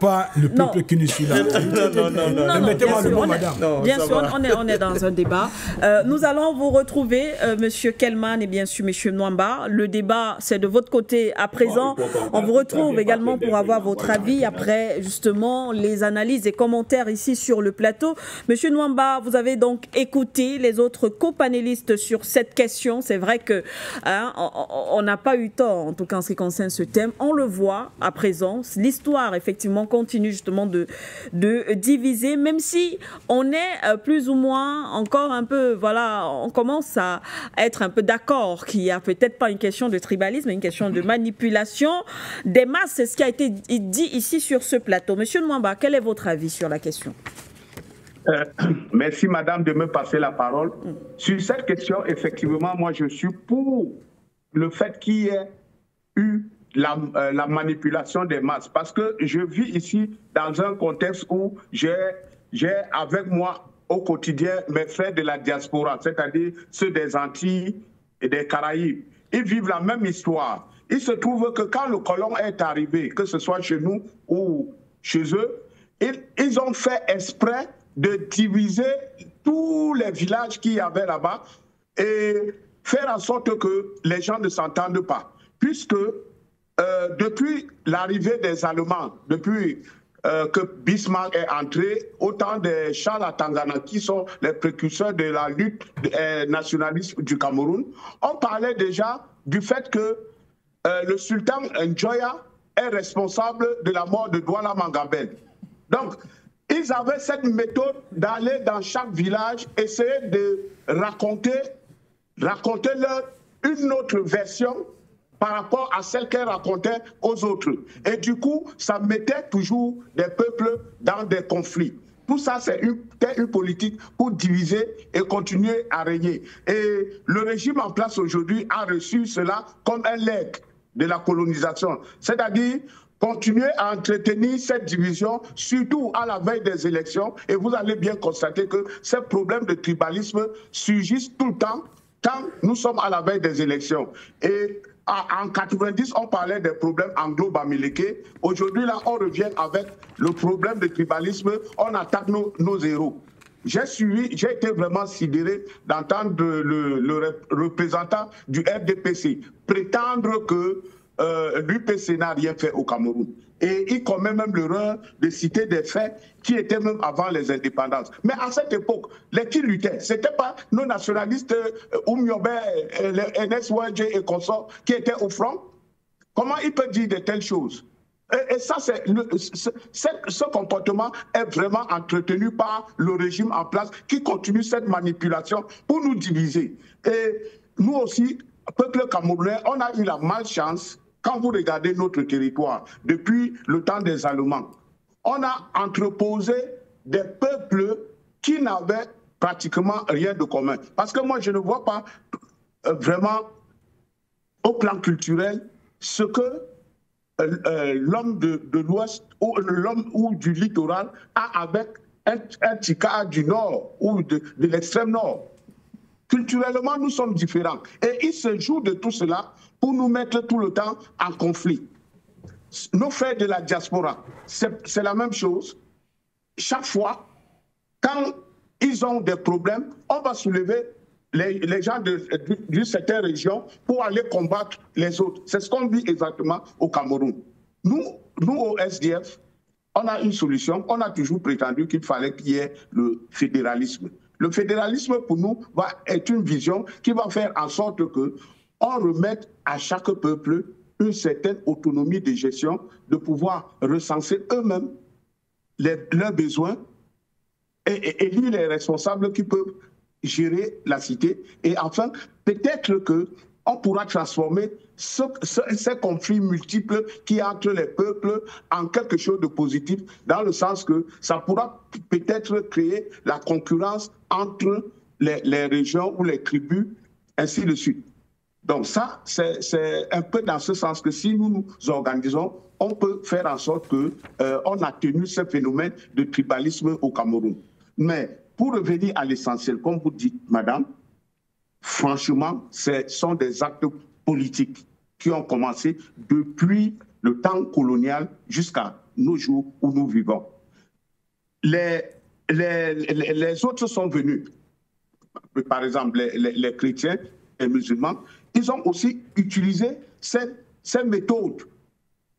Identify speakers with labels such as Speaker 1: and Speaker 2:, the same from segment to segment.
Speaker 1: pas le peuple qui nous suit là.
Speaker 2: Non,
Speaker 1: mettez-moi le mot, madame.
Speaker 2: Bien sûr, on est dans un débat. Nous allons vous retrouver, Monsieur Kelman et bien sûr Monsieur Nwamba. Le débat, c'est de votre côté à présent. On vous retrouve également pour avoir votre avis après justement les analyses et commentaires ici sur le plateau. Monsieur Nwamba, vous avez donc écouté les autres copanélistes sur cette question. C'est vrai que on n'a pas eu tort, en tout cas en ce qui concerne ce thème. On le voit à présent. L'histoire, effectivement, continue justement de diviser, même si on est plus ou moins encore un peu, voilà, on commence à être un peu d'accord qu'il n'y a peut-être pas une question de tribalisme, mais une question de manipulation des masses. C'est ce qui a été dit ici sur ce plateau. Monsieur Nwamba, quel est votre avis sur la question?
Speaker 3: Merci, madame, de me passer la parole. Sur cette question, effectivement, moi, je suis pour le fait qu'il y ait eu la manipulation des masses. Parce que je vis ici dans un contexte où j'ai avec moi au quotidien mes frères de la diaspora, c'est-à-dire ceux des Antilles et des Caraïbes. Ils vivent la même histoire. Il se trouve que quand le colon est arrivé, que ce soit chez nous ou chez eux, ils ont fait exprès de diviser tous les villages qu'il y avait là-bas et faire en sorte que les gens ne s'entendent pas. Puisque depuis l'arrivée des Allemands, depuis que Bismarck est entré, autant des Charles Atangana qui sont les précurseurs de la lutte nationaliste du Cameroun, on parlait déjà du fait que le sultan Njoya est responsable de la mort de Douala Mangabel. Donc, ils avaient cette méthode d'aller dans chaque village, essayer de raconter leur une autre version par rapport à celle qu'elle racontait aux autres. Et du coup, ça mettait toujours des peuples dans des conflits. Tout ça, c'est une politique pour diviser et continuer à régner. Et le régime en place aujourd'hui a reçu cela comme un legs de la colonisation. C'est-à-dire continuer à entretenir cette division, surtout à la veille des élections. Et vous allez bien constater que ces problèmes de tribalisme surgissent tout le temps quand nous sommes à la veille des élections. Et en 90, on parlait des problèmes anglo-bamileke. Aujourd'hui, là, on revient avec le problème de tribalisme. On attaque nos héros. J'ai été vraiment sidéré d'entendre le représentant du RDPC prétendre que l'UPC n'a rien fait au Cameroun. Et il commet même l'erreur de citer des faits qui étaient même avant les indépendances. Mais à cette époque, les qui luttaient, ce n'étaient pas nos nationalistes Oumiobe, NSWG et consorts qui étaient au front. Comment il peut dire de telles choses? Et ça, ce comportement est vraiment entretenu par le régime en place qui continue cette manipulation pour nous diviser. Et nous aussi, peuple camerounais, on a eu la malchance. Quand vous regardez notre territoire, depuis le temps des Allemands, on a entreposé des peuples qui n'avaient pratiquement rien de commun. Parce que moi, je ne vois pas vraiment, au plan culturel, ce que l'homme de l'Ouest ou l'homme du littoral a avec un Tika du Nord ou de l'extrême Nord. Culturellement, nous sommes différents. Et il se joue de tout cela pour nous mettre tout le temps en conflit. Nos frères de la diaspora, c'est la même chose. Chaque fois, quand ils ont des problèmes, on va soulever les gens d'une certaine région pour aller combattre les autres. C'est ce qu'on vit exactement au Cameroun. Nous au SDF, on a une solution. On a toujours prétendu qu'il fallait qu'il y ait le fédéralisme. Le fédéralisme, pour nous, est une vision qui va faire en sorte qu'on remette à chaque peuple une certaine autonomie de gestion, de pouvoir recenser eux-mêmes leurs besoins et élire les responsables qui peuvent gérer la cité. Et enfin, peut-être qu'on pourra transformer ces conflits multiples qui y a entre les peuples en quelque chose de positif, dans le sens que ça pourra peut-être créer la concurrence entre les régions ou les tribus, ainsi de suite. Donc ça, c'est un peu dans ce sens que si nous nous organisons, on peut faire en sorte qu'on atténue ce phénomène de tribalisme au Cameroun. Mais pour revenir à l'essentiel, comme vous dites, madame, franchement, ce sont des actes politiques qui ont commencé depuis le temps colonial jusqu'à nos jours où nous vivons. Les autres sont venus, par exemple les chrétiens et les musulmans, ils ont aussi utilisé ces méthodes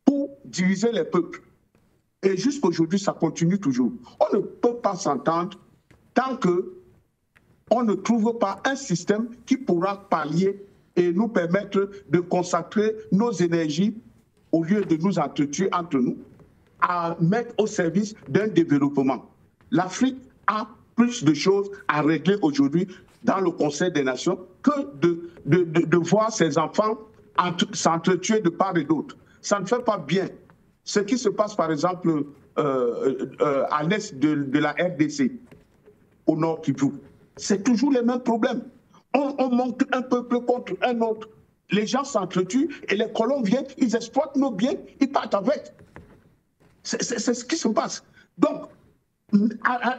Speaker 3: pour diviser les peuples. Et jusqu'aujourd'hui, ça continue toujours. On ne peut pas s'entendre tant qu'on ne trouve pas un système qui pourra pallier et nous permettre de consacrer nos énergies, au lieu de nous entretuer entre nous, à mettre au service d'un développement. L'Afrique a plus de choses à régler aujourd'hui dans le Conseil des Nations que de voir ses enfants s'entretuer de part et d'autre. Ça ne fait pas bien. Ce qui se passe, par exemple, à l'est de la RDC, au nord Kivu, c'est toujours les mêmes problèmes. On monte un peuple contre un autre. Les gens s'entretuent et les colons viennent, ils exploitent nos biens, ils partent avec. C'est ce qui se passe. Donc,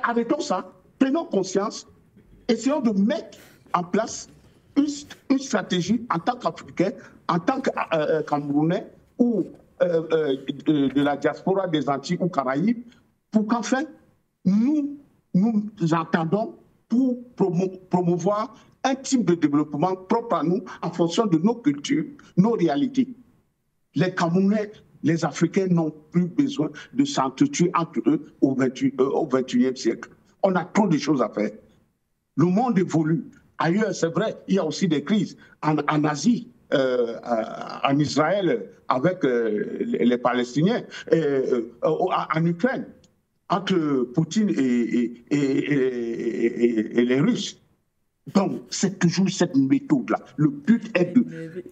Speaker 3: arrêtons ça, prenons conscience, essayons de mettre en place une stratégie en tant qu'Africains, en tant que Camerounais ou de la diaspora des Antilles ou Caraïbes, pour qu'enfin nous entendons pour promouvoir un type de développement propre à nous en fonction de nos cultures, nos réalités. Les Camerounais, les Africains n'ont plus besoin de s'entretuer entre eux au XXIe siècle. On a trop de choses à faire. Le monde évolue. Ailleurs, c'est vrai, il y a aussi des crises. En Asie, en Israël, avec les Palestiniens, en Ukraine, entre Poutine et les Russes. Donc, c'est toujours cette méthode-là. Le but est de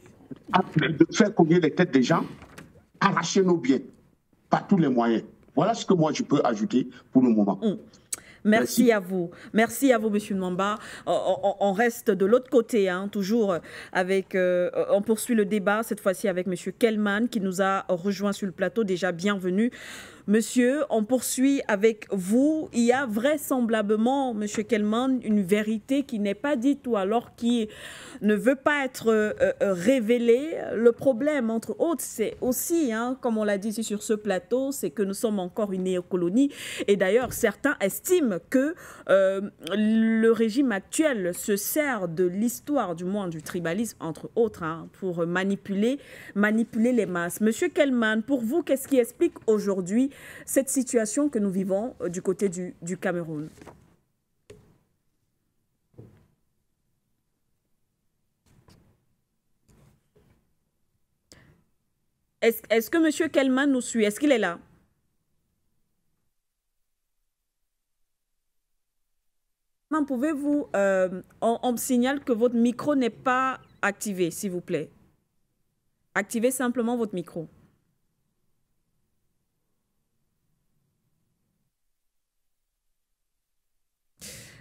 Speaker 3: faire cogner les têtes des gens, arracher nos biens, par tous les moyens. Voilà ce que moi je peux ajouter pour le moment.
Speaker 2: Merci à vous. Merci à vous, M. Nwamba. On reste de l'autre côté, hein, toujours avec... on poursuit le débat, cette fois-ci avec M. Kelman, qui nous a rejoint sur le plateau. Déjà, bienvenue. Monsieur, on poursuit avec vous. Il y a vraisemblablement, M. Kelman, une vérité qui n'est pas dite ou alors qui ne veut pas être révélée. Le problème, entre autres, c'est aussi, hein, comme on l'a dit ici sur ce plateau, c'est que nous sommes encore une néocolonie. Et d'ailleurs, certains estiment que le régime actuel se sert de l'histoire, du moins du tribalisme, entre autres, hein, pour manipuler les masses. Monsieur Kelman, pour vous, qu'est-ce qui explique aujourd'hui cette situation que nous vivons du côté du Cameroun? Est-ce que M. Kelman nous suit? Est-ce qu'il est là? Pouvez-vous... on me signale que votre micro n'est pas activé, s'il vous plaît. Activez simplement votre micro.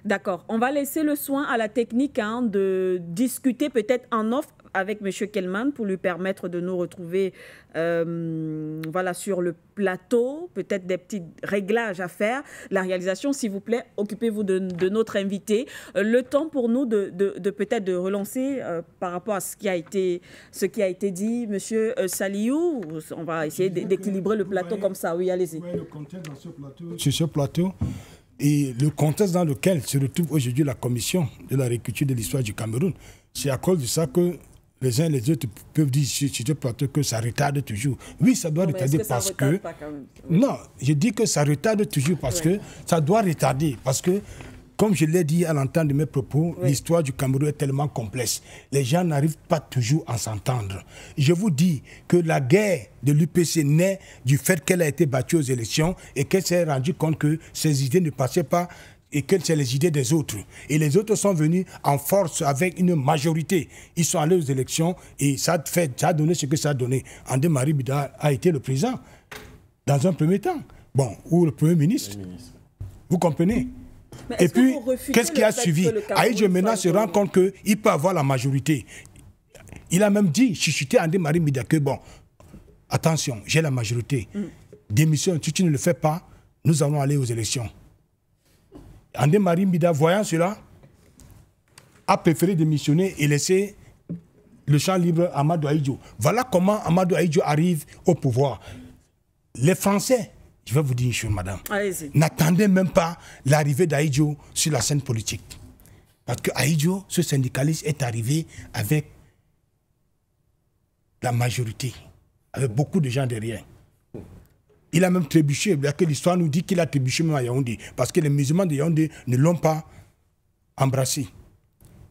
Speaker 2: D'accord. On va laisser le soin à la technique, hein, de discuter peut-être en off avec M. Kelman pour lui permettre de nous retrouver voilà, sur le plateau. Peut-être des petits réglages à faire. La réalisation, s'il vous plaît, occupez-vous de notre invité. Le temps pour nous de peut-être de relancer par rapport à ce qui a été dit. Monsieur Saliou, on va essayer d'équilibrer le plateau comme ça. Oui, allez-y.
Speaker 1: Le contexte sur ce plateau, et le contexte dans lequel se retrouve aujourd'hui la commission de la réécriture de l'histoire du Cameroun, c'est à cause de ça que les uns et les autres peuvent dire sur ce plateau que ça retarde toujours. Oui, ça doit retarder parce que... Non, je dis que ça retarde toujours parce que ça doit retarder. Parce que, comme je l'ai dit à l'entente de mes propos, l'histoire du Cameroun est tellement complexe. Les gens n'arrivent pas toujours à s'entendre. Je vous dis que la guerre de l'UPC naît du fait qu'elle a été battue aux élections et qu'elle s'est rendue compte que ses idées ne passaient pas et que c'est les idées des autres. Et les autres sont venus en force avec une majorité. Ils sont allés aux élections et ça a donné ce que ça a donné. André Marie Bida a été le président dans un premier temps. Bon, ou le Premier ministre. Vous comprenez? Et puis, qu'est-ce qui a suivi? Aïdje maintenant se rend compte qu'il peut avoir la majorité. Il a même dit, chuchoté André Marie Bida que bon, attention, j'ai la majorité. Démission, si tu ne le fais pas, nous allons aller aux élections. André Marie Bida, voyant cela, a préféré démissionner et laisser le champ libre Amadou Ahidjo. Voilà comment Amadou Ahidjo arrive au pouvoir. Les Français, je vais vous dire une chose, madame, n'attendaient même pas l'arrivée d'Ahidjo sur la scène politique. Parce que Ahidjo, ce syndicaliste, est arrivé avec la majorité, avec beaucoup de gens derrière. Il a même trébuché. L'histoire nous dit qu'il a trébuché même à Yaoundé. Parce que les musulmans de Yaoundé ne l'ont pas embrassé.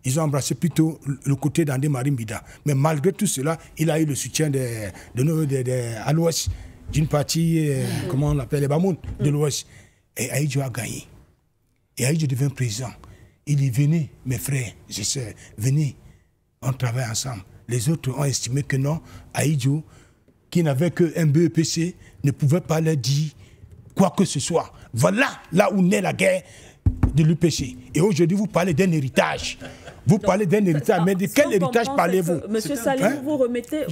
Speaker 1: Ils ont embrassé plutôt le côté d'Andé Marimbida. Mais malgré tout cela, il a eu le soutien à l'ouest, d'une partie, comment on l'appelle, les Bamoun de l'ouest. Et Ahidjo a gagné. Et Ahidjo devient président. Il dit, venez, mes frères, je sais, venez, on travaille ensemble. Les autres ont estimé que non, Ahidjo, qui n'avait qu'un BEPC, ne pouvait pas leur dire quoi que ce soit. Voilà là où naît la guerre de l'UPC. Et aujourd'hui, vous parlez d'un héritage. Vous parlez d'un héritage, mais de quel héritage parlez-vous?
Speaker 2: Monsieur Salim, vous remettez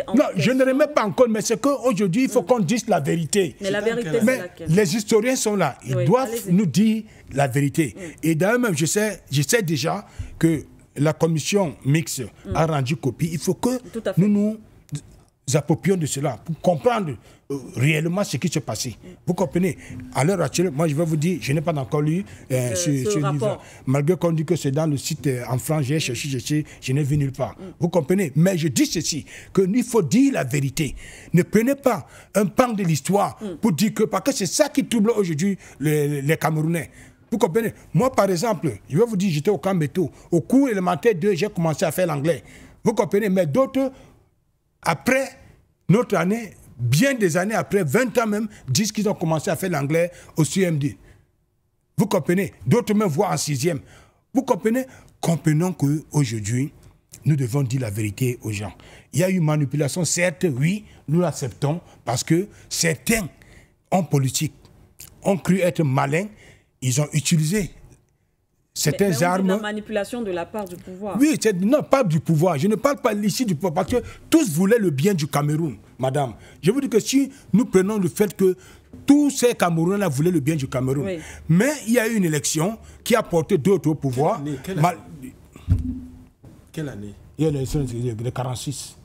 Speaker 2: en
Speaker 1: Non, je ne remets pas en cause, mais c'est qu'aujourd'hui, il faut qu'on dise la vérité.
Speaker 2: Mais la vérité, c'est laquelle?
Speaker 1: Les historiens sont là. Ils doivent nous dire la vérité. Et d'ailleurs, même, je sais déjà que la commission mixte a rendu copie. Il faut que nous approprions de cela pour comprendre réellement ce qui s'est passé. Vous comprenez? À l'heure actuelle, moi je vais vous dire, je n'ai pas encore lu ce livre. Malgré qu'on dit que c'est dans le site en France, j'ai cherché, je n'ai vu nulle part. Vous comprenez? Mais je dis ceci, qu'il faut dire la vérité. Ne prenez pas un pan de l'histoire pour dire que, parce que c'est ça qui trouble aujourd'hui les Camerounais. Vous comprenez? Moi, par exemple, je vais vous dire, j'étais au camp Métaux. Au cours élémentaire 2, j'ai commencé à faire l'anglais. Vous comprenez? Mais d'autres, après notre année, bien des années après, 20 ans même, disent qu'ils ont commencé à faire l'anglais au CMD. Vous comprenez? D'autres même voient en 6e. Vous comprenez? Comprenons qu'aujourd'hui, nous devons dire la vérité aux gens. Il y a eu manipulation, certes, oui, nous l'acceptons, parce que certains hommes politiques ont cru être malins, ils ont utilisé certaines armes.
Speaker 2: La manipulation de la part du pouvoir.
Speaker 1: Oui, non, pas du pouvoir. Je ne parle pas ici du pouvoir, parce que tous voulaient le bien du Cameroun, madame. Je vous dis que si nous prenons le fait que tous ces Camerounais voulaient le bien du Cameroun, mais il y a eu une élection qui a porté d'autres au pouvoir.
Speaker 4: Quelle année?
Speaker 1: Il y a l'élection de 1946.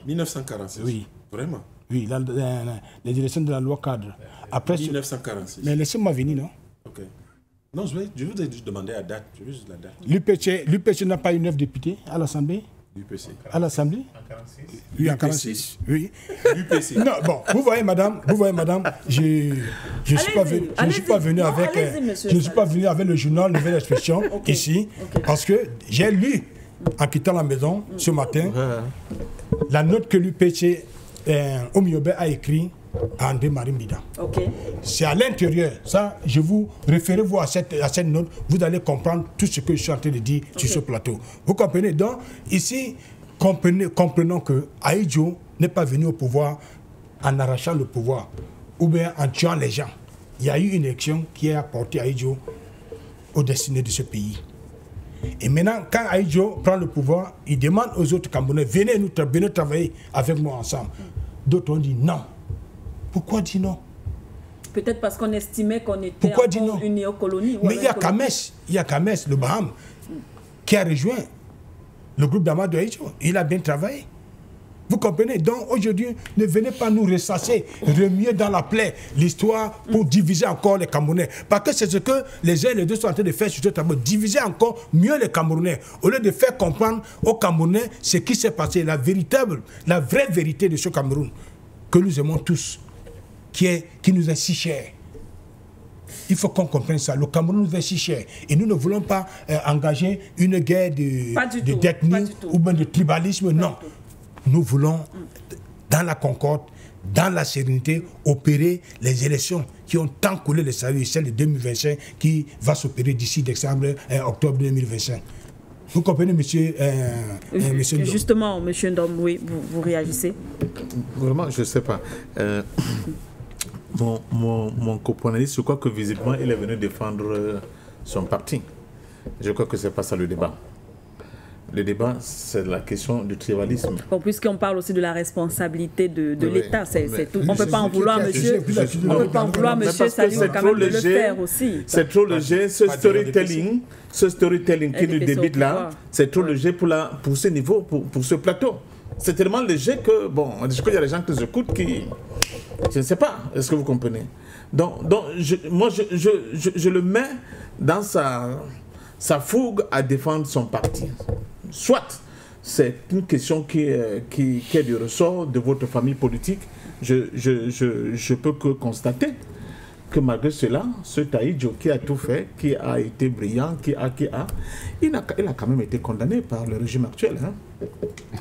Speaker 4: 1946?
Speaker 1: Oui.
Speaker 4: Vraiment?
Speaker 1: Oui, les élections de la loi cadre. Après,
Speaker 4: 1946.
Speaker 1: Mais laissez-moi venir, non?
Speaker 4: Ok. Non, je vous ai juste demandé la date. Juste la date.
Speaker 1: L'UPC n'a pas eu 9 députés à l'Assemblée?
Speaker 4: L'UPC.
Speaker 1: À l'Assemblée? En 46. Oui, en 46. Oui.
Speaker 4: L'UPC.
Speaker 1: Non, bon, vous voyez, madame, je ne suis pas venu avec le journal Nouvelle Expression ici, parce que j'ai lu, en quittant la maison ce matin, la note que l'UPC Omiobe a écrite à Andé Marimbida. C'est à l'intérieur. Ça, je vous référez-vous à cette note, vous allez comprendre tout ce que je suis en train de dire sur ce plateau. Vous comprenez? Donc, ici, comprenons que Ahidjo n'est pas venu au pouvoir en arrachant le pouvoir ou bien en tuant les gens. Il y a eu une élection qui a apporté Ahidjo au destiné de ce pays. Et maintenant, quand Ahidjo prend le pouvoir, il demande aux autres Camerounais, venez travailler avec moi ensemble. D'autres ont dit non. Pourquoi dire non?
Speaker 2: Peut-être parce qu'on estimait qu'on était une néocolonie.
Speaker 1: Mais il y a Kames, le Baham, qui a rejoint le groupe d'Amadou Ahidjo. Il a bien travaillé. Vous comprenez? Donc aujourd'hui, ne venez pas nous ressasser, remuer dans la plaie l'histoire pour diviser encore les Camerounais. Parce que c'est ce que les uns et les deux sont en train de faire sur ce tableau. Diviser encore mieux les Camerounais. Au lieu de faire comprendre aux Camerounais ce qui s'est passé, la vraie vérité de ce Cameroun, que nous aimons tous, qui nous est si cher. Il faut qu'on comprenne ça. Le Cameroun nous est si cher. Et nous ne voulons pas engager une guerre d'ethnie ou bien de tribalisme. Non. Nous voulons, dans la concorde, dans la sérénité, opérer les élections qui ont tant coulé le salut, celle de 2025 qui va s'opérer d'ici octobre 2025. Vous comprenez, monsieur Ndom?
Speaker 2: Justement, monsieur Ndom, oui, vous réagissez?
Speaker 5: Vraiment, je ne sais pas. Mon copanaliste, je crois que visiblement, il est venu défendre son parti. Je crois que ce n'est pas ça le débat. Le débat, c'est la question du tribalisme.
Speaker 2: Bon, puisqu'on parle aussi de la responsabilité de
Speaker 5: Oui,
Speaker 2: l'État,
Speaker 5: mais-
Speaker 2: c'est tout. On ne peut pas en vouloir, monsieur. On ne peut pas en vouloir,
Speaker 5: Mais
Speaker 2: monsieur
Speaker 5: parce que
Speaker 2: Saliou,
Speaker 5: c'est
Speaker 2: quand
Speaker 5: trop
Speaker 2: même, de le
Speaker 5: léger.
Speaker 2: faire aussi.
Speaker 5: C'est trop léger, ce storytelling qui nous
Speaker 2: LDPC au
Speaker 5: débite là,
Speaker 2: pouvoir.
Speaker 5: c'est trop léger pour ce niveau, pour ce plateau. C'est tellement léger que, bon, je crois qu'il y a des gens qui nous écoutent qui... Je ne sais pas, est-ce que vous comprenez? Donc moi, je le mets dans sa fougue à défendre son parti. Soit c'est une question qui est du ressort de votre famille politique, je peux que constater que malgré cela, ce Taïdjo qui a tout fait, qui a été brillant, il a quand même été condamné par le régime actuel. Hein.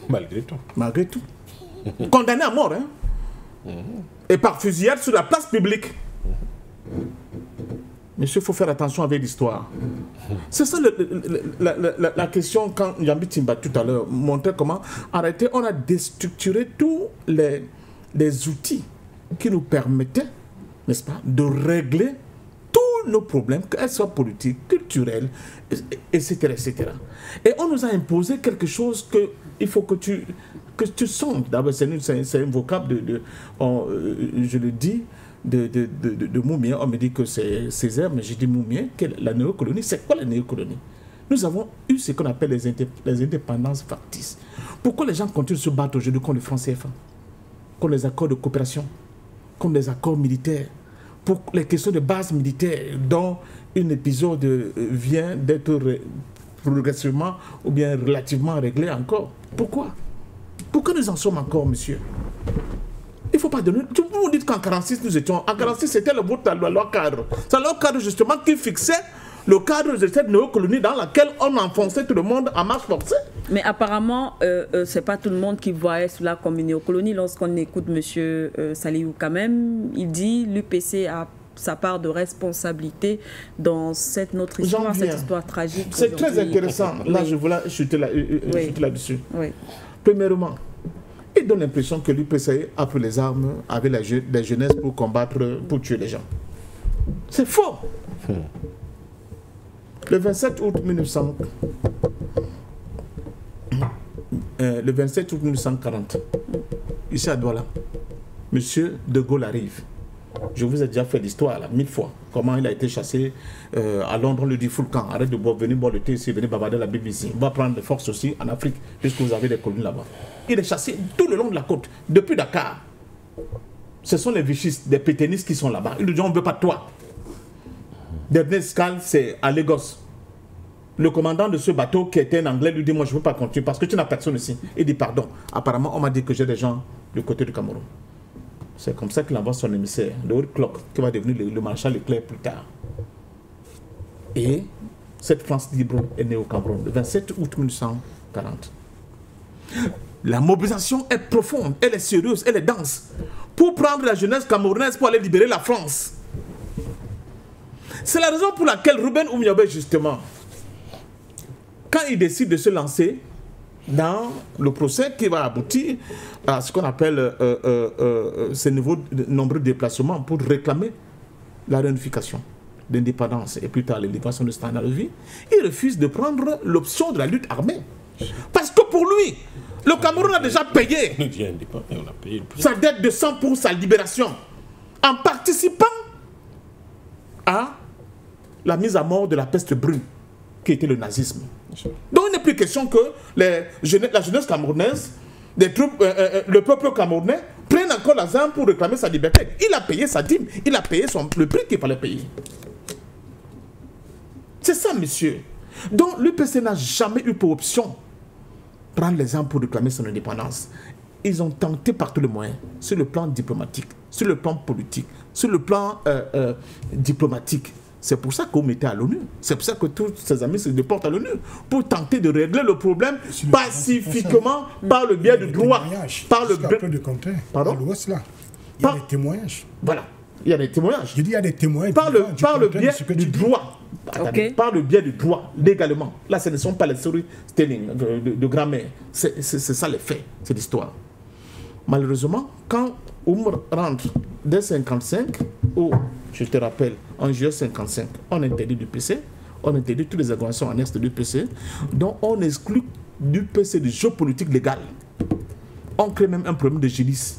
Speaker 4: Malgré tout.
Speaker 5: Malgré tout. Condamné à mort. Hein. Et par fusillade sur la place publique. Monsieur, il faut faire attention avec l'histoire. C'est ça la question quand Yambi Timba tout à l'heure montrait comment, en réalité, on a déstructuré tous les outils qui nous permettaient, n'est-ce pas, de régler tous nos problèmes, qu'elles soient politiques, culturels, etc., etc. Et on nous a imposé quelque chose qu'il faut que tu sondes. D'abord, c'est un vocable je le dis, de Moumien. On me dit que c'est Césaire, mais j'ai dit Moumien. La néocolonie, c'est quoi la néocolonie? Nous avons eu ce qu'on appelle les indépendances factices. Pourquoi les gens continuent de se battre aujourd'hui contre le franc CFA, contre les accords de coopération, contre les accords militaires, pour les questions de base militaire, dont un épisode vient d'être progressivement ou bien relativement réglé encore? Pourquoi nous en sommes encore, monsieur? Il ne faut pas donner... Vous dites qu'en 1946, nous étions... En 1946, c'était le vote de la loi cadre. C'est la loi cadre, justement, qui fixait le cadre de cette néocolonie dans laquelle on enfonçait tout le monde en marche forcée.
Speaker 2: Mais apparemment, ce n'est pas tout le monde qui voyait cela comme une néocolonie. Lorsqu'on écoute M. Saliou quand même, il dit l'UPC a sa part de responsabilité dans notre histoire, cette histoire tragique.
Speaker 5: C'est très intéressant. Là, oui. Je voulais chuter là-dessus.
Speaker 2: Oui.
Speaker 5: Premièrement, il donne l'impression que l'UPC a pris les armes avec la jeunesse pour combattre, pour tuer les gens. C'est faux. Le 27 août 1940, ici à Douala, M. de Gaulle arrive. Je vous ai déjà fait l'histoire, 1000 fois. Comment il a été chassé à Londres, on lui dit Foulcan, arrête de venir boire le thé ici, venez bavarder la BBC. On va prendre des forces aussi en Afrique, puisque vous avez des colonies là-bas. Il est chassé tout le long de la côte, depuis Dakar. Ce sont les vichistes, des pétainistes qui sont là-bas. Ils lui disent on ne veut pas de toi. Dernière escale, c'est à Lagos. Le commandant de ce bateau, qui était un Anglais, lui dit moi je ne veux pas continuer parce que tu n'as personne ici. Il dit pardon. Apparemment, on m'a dit que j'ai des gens du côté du Cameroun. C'est comme ça qu'il envoie son émissaire, le Haut Clock, qui va devenir le maréchal Leclerc plus tard. Et cette France libre est née au Cameroun le 27 août 1940. La mobilisation est profonde, elle est sérieuse, elle est dense. Pour prendre la jeunesse camerounaise pour aller libérer la France. C'est la raison pour laquelle Ruben Oumyobé, justement, quand il décide de se lancer dans le procès qui va aboutir à ce qu'on appelle ces nombreux déplacements pour réclamer la réunification, l'indépendance et plus tard l'élévation de standard de vie, il refuse de prendre l'option de la lutte armée. Parce que pour lui, le Cameroun a déjà payé sa dette de sang pour sa libération en participant à la mise à mort de la peste brune qui était le nazisme. Donc il n'est plus question que la jeunesse camerounaise, le peuple camerounais prenne encore la arme pour réclamer sa liberté. Il a payé sa dîme, il a payé le prix qu'il fallait payer. C'est ça, monsieur. Donc l'UPC n'a jamais eu pour option prendre les armes pour réclamer son indépendance. Ils ont tenté par tous les moyens, sur le plan diplomatique, sur le plan politique, sur le plan diplomatique. C'est pour ça qu'on mettait à l'ONU. C'est pour ça que tous ses amis se déportent à l'ONU. Pour tenter de régler le problème pacifiquement par le biais du droit. Par le biais
Speaker 1: de compter.
Speaker 5: Pardon?
Speaker 1: À l'ouest, là. Il y a des témoignages.
Speaker 5: Voilà. Il y a des témoignages.
Speaker 1: Je dis il y a des témoignages.
Speaker 5: Par le biais du droit.
Speaker 2: Okay.
Speaker 5: Par le biais du droit, légalement. Là, ce ne sont pas les storytelling de grammaire. C'est ça les faits. C'est l'histoire. Malheureusement, quand Oumr rentre dès 1955, où, je te rappelle, en juillet 1955, on interdit l'UPC, on interdit toutes les organisations annexes de l'UPC, dont on exclut l'UPC de géopolitique légale. On crée même un problème de gélice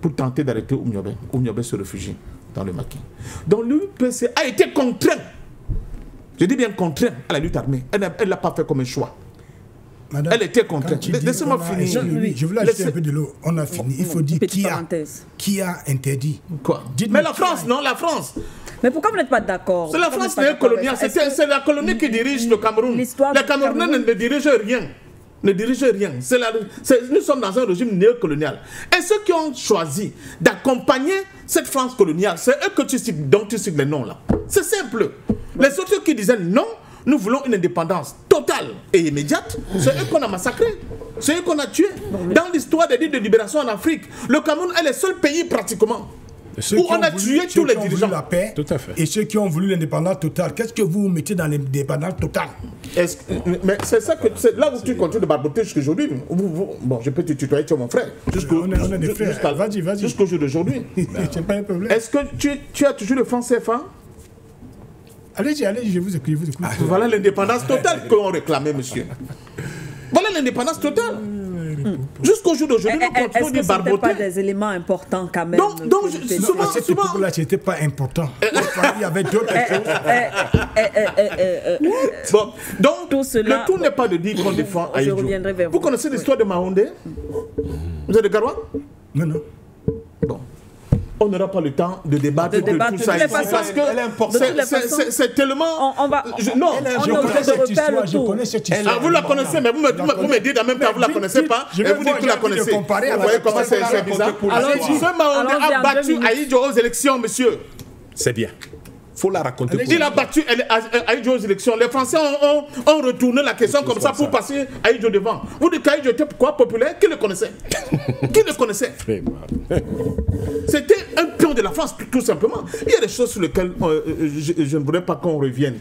Speaker 5: pour tenter d'arrêter Oumniobé. Oumniobé se réfugie dans le maquis. Donc l'UPC a été contraint, je dis bien contraint, à la lutte armée. Elle ne l'a pas fait comme un choix.
Speaker 1: Madame,
Speaker 5: elle était contrainte. Laissez-moi finir.
Speaker 1: Je voulais ajouter un peu de l'eau. On a fini. Il faut dire qui a interdit.
Speaker 5: Quoi? Mais la France, non, la France.
Speaker 2: Mais pourquoi vous n'êtes pas d'accord?
Speaker 5: C'est la France néocoloniale. C'est la colonie qui dirige le Cameroun. Les Camerounais ne dirigent rien. Ne dirigent rien. Nous sommes dans un régime néocolonial. Et ceux qui ont choisi d'accompagner cette France coloniale, c'est eux que tu cites, dont tu cites les noms là. C'est simple. Les autres qui disaient non, nous voulons une indépendance totale et immédiate, c'est eux qu'on a massacrés. C'est eux qu'on a tués. Dans l'histoire des luttes de libération en Afrique, le Cameroun est le seul pays pratiquement où on a tué tous les dirigeants.
Speaker 1: La paix, tout à fait. Et ceux qui ont voulu l'indépendance totale, qu'est-ce que vous mettez dans l'indépendance totale?
Speaker 5: Mais c'est ça que c'est là où tu continues de barboter jusqu'aujourd'hui. Bon, je peux te tutoyer, tu es mon frère.
Speaker 1: On est des frères. Vas-y.
Speaker 5: Jusqu'au jour d'aujourd'hui.
Speaker 1: C'est pas un problème.
Speaker 5: Est-ce que tu as toujours le franc CFA?
Speaker 1: Allez-y, je vous écoute.
Speaker 5: Voilà l'indépendance totale qu'on réclamait, monsieur. Voilà l'indépendance totale. Jusqu'au jour d'aujourd'hui, nous continuons de barboter.
Speaker 2: Est-ce que ce pas des éléments importants quand même?
Speaker 5: Donc souvent...
Speaker 1: À cette époque-là, ce n'était pas important. Il y avait d'autres choses.
Speaker 5: Bon, donc, le tout n'est pas de dire qu'on défend Aïdjo. Vous connaissez l'histoire de Mahondé? Vous êtes de Garoua?
Speaker 1: Non.
Speaker 5: Bon. On n'aura pas le temps de débattre de tout ça ici parce que c'est tellement...
Speaker 1: Je connais cette histoire.
Speaker 5: Vous la connaissez, mais vous me dites en même temps que vous la connaissez pas et vous dites que vous la connaissez. Vous voyez comment c'est bizarre? Ce Mahondé a battu Aïdjo aux élections, monsieur.
Speaker 4: C'est bien. Faut la raconter.
Speaker 5: Il a battu Aïdjo aux élections. Les Français ont retourné la question comme ça pour passer Aïdjo devant. Vous dites qu'Aïdjo était quoi populaire? Qui le connaissait? Qui le connaissait? C'était un pion de la France, tout simplement. Il y a des choses sur lesquelles je ne voudrais pas qu'on revienne.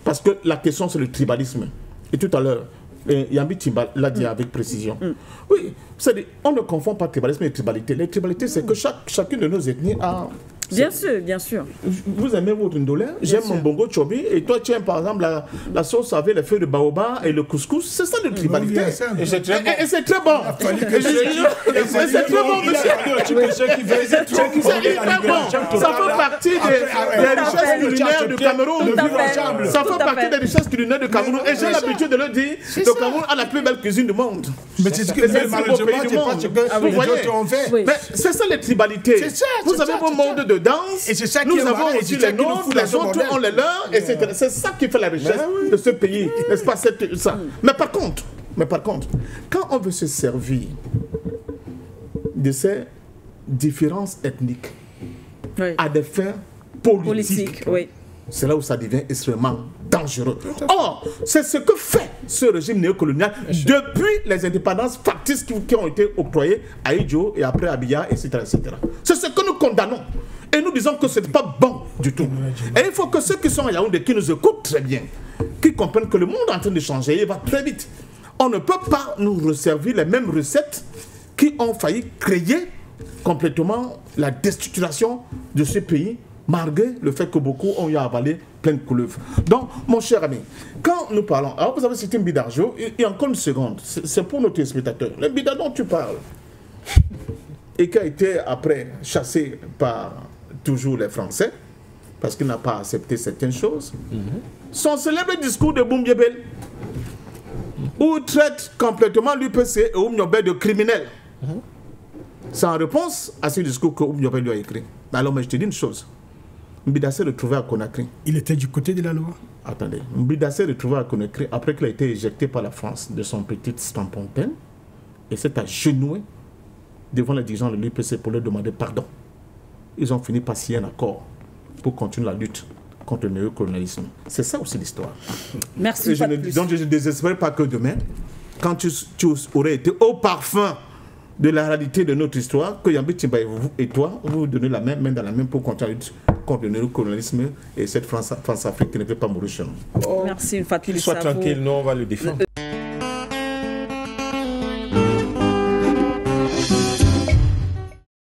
Speaker 5: Parce que la question, c'est le tribalisme. Et tout à l'heure, Yambi Timba l'a dit avec précision. Oui, on ne confond pas tribalisme et tribalité. Les tribalités, c'est que chacune de nos ethnies a...
Speaker 2: Bien sûr.
Speaker 5: Vous aimez votre ndolé, j'aime mon bongo chobi, et toi tu aimes par exemple la sauce avec les feuilles de baobab et le couscous. C'est ça le tribalité. Et c'est très bon. Et c'est très bon. C'est très bon, monsieur. Ça fait partie des richesses culinaires du Cameroun. Ça fait partie des richesses culinaires du Cameroun. Et j'ai l'habitude de le dire, le Cameroun a la plus belle cuisine du monde.
Speaker 1: Mais c'est ce que les autres ont fait.
Speaker 5: Mais c'est ça les tribalités. Vous avez vos modes de danse,
Speaker 1: et c'est ça
Speaker 5: nous avons aussi les nôtres, les autres ont les leurs, et c'est ça qui fait la richesse de ce pays, n'est-ce pas? Mais par contre, quand on veut se servir de ces différences ethniques à des fins politiques, c'est là où ça devient extrêmement dangereux. Or, c'est ce que fait ce régime néocolonial depuis les indépendances factices qui ont été octroyées à Aïdjo et après à Biya, etc. C'est ce que nous condamnons. Et nous disons que ce n'est pas bon du tout. Et il faut que ceux qui sont à Yaoundé, qui nous écoutent très bien, qui comprennent que le monde est en train de changer, il va très vite. On ne peut pas nous resservir les mêmes recettes qui ont failli créer complètement la destructuration de ce pays, malgré le fait que beaucoup ont eu à avaler plein de couleuvres. Donc, mon cher ami, quand nous parlons, alors vous avez cité Mbidarjo, et encore une seconde, c'est pour nos téléspectateurs. Le Mbida dont tu parles, et qui a été après chassé par toujours les Français, parce qu'il n'a pas accepté certaines choses, son célèbre discours de Boumbébel, où il traite complètement l'UPC et Oumniobé de criminels. C'est en réponse à ce discours que Oumniobé lui a écrit. Alors, mais je te dis une chose. Mbida s'est retrouvé à Conakry.
Speaker 1: Il était du côté de la loi.
Speaker 5: Attendez. Mbida s'est retrouvé à Conakry après qu'il a été éjecté par la France de son petit Stampontaine et s'est agenouillé devant les dirigeants de l'UPC pour leur demander pardon. Ils ont fini par signer un accord pour continuer la lutte contre le néocolonialisme. C'est ça aussi l'histoire.
Speaker 2: Merci.
Speaker 5: Donc je ne désespère pas que demain, quand tu aurais été au parfum de la réalité de notre histoire, que Yambi Timba et toi, vous donnez la main dans la main pour continuer la lutte contre le néocolonialisme et cette France-Afrique qui ne peut pas mourir chez nous.
Speaker 2: Merci une fois de plus.
Speaker 4: Sois tranquille, nous on va le défendre.